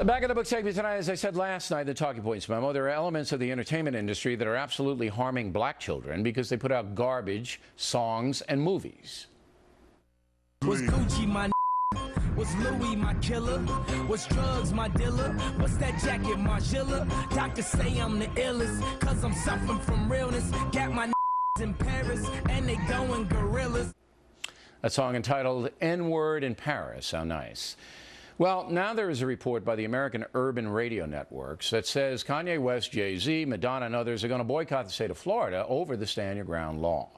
Back in the book segment tonight, as I said last night, the Talking Points memo, there are elements of the entertainment industry that are absolutely harming black children because they put out garbage, songs, and movies. Was Gucci my was Louis my killer? Was drugs my dealer? What's that jacket, Margilla? Doctors say I'm the illest, cause I'm suffering from realness. Got my in Paris, and they going gorillas. A song entitled N-Word in Paris. How nice. Well, now there is a report by the American Urban Radio Networks that says Kanye West, Jay-Z, Madonna, and others are going to boycott the state of Florida over the Stand Your Ground law.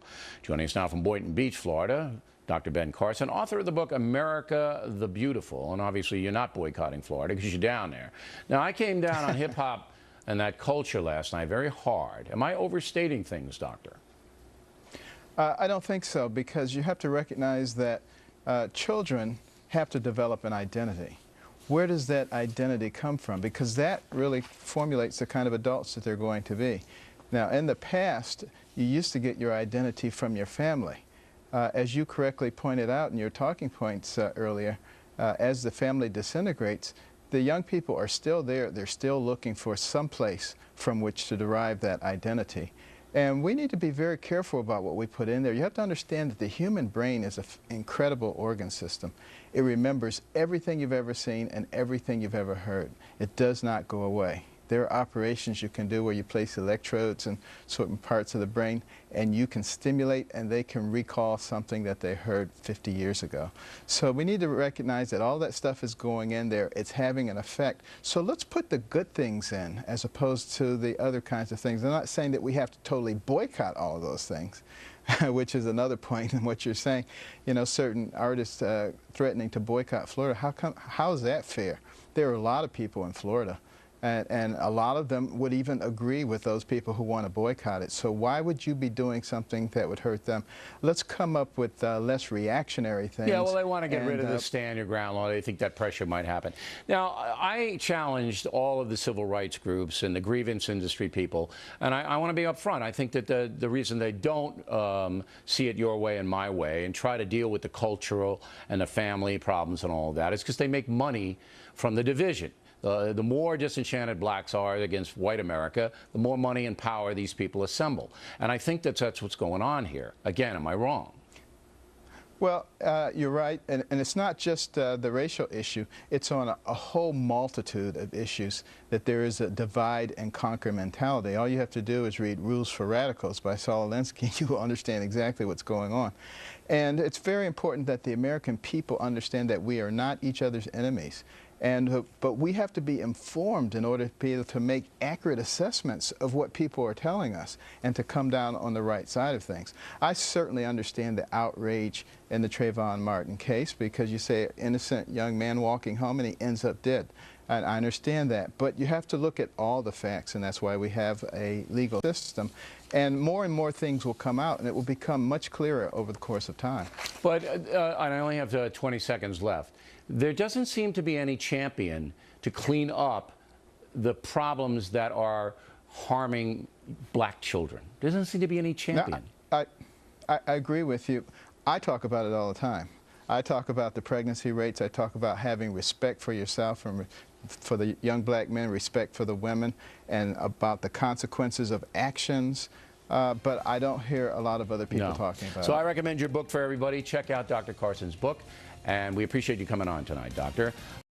Joining us now from Boynton Beach, Florida, Dr. Ben Carson, author of the book America the Beautiful. And obviously you're not boycotting Florida because you're down there. Now, I came down on hip-hop and that culture last night very hard. Am I overstating things, Doctor? I don't think so, because you have to recognize that children have to develop an identity. Where does that identity come from? Because that really formulates the kind of adults that they're going to be. Now, in the past, you used to get your identity from your family. As you correctly pointed out in your talking points earlier, as the family disintegrates, the young people are still there. They're still looking for some place from which to derive that identity. And we need to be very careful about what we put in there. You have to understand that the human brain is an incredible organ system. It remembers everything you've ever seen and everything you've ever heard. It does not go away. There are operations you can do where you place electrodes in certain parts of the brain, and you can stimulate and they can recall something that they heard 50 years ago. So we need to recognize that all that stuff is going in there. It's having an effect. So let's put the good things in as opposed to the other kinds of things. I'm not saying that we have to totally boycott all of those things, which is another point in what you're saying. You know, certain artists threatening to boycott Florida. How is that fair? There are a lot of people in Florida. And a lot of them would even agree with those people who want to boycott it. So why would you be doing something that would hurt them? Let's come up with less reactionary things. Yeah, well, they want to get rid of the Stand Your Ground law. They think that pressure might happen. Now, I challenged all of the civil rights groups and the grievance industry people, and I want to be upfront. I think that the reason they don't see it your way and my way and try to deal with the cultural and the family problems and all of that is because they make money from the division. The more disenchanted blacks are against white America, the more money and power these people assemble. And I think that's what's going on here. Again, am I wrong? Well, you're right, and it's not just the racial issue. It's on a whole multitude of issues that there is a divide and conquer mentality. All you have to do is read Rules for Radicals by Saul Alinsky. You will understand exactly what's going on. And it's very important that the American people understand that we are not each other's enemies. But we have to be informed in order to be able to make accurate assessments of what people are telling us and to come down on the right side of things. I certainly understand the outrage in the Trayvon Martin case, because you say an innocent young man walking home and he ends up dead. And I understand that, but you have to look at all the facts, and that's why we have a legal system. And more things will come out, and it will become much clearer over the course of time. But I only have 20 seconds left. There doesn't seem to be any champion to clean up the problems that are harming black children. There doesn't seem to be any champion. No, I agree with you. I talk about it all the time. I talk about the pregnancy rates. I talk about having respect for yourself and for the young black men, respect for the women, and about the consequences of actions. But I don't hear a lot of other people talking about it. So I recommend your book for everybody. Check out Dr. Carson's book. And we appreciate you coming on tonight, Doctor.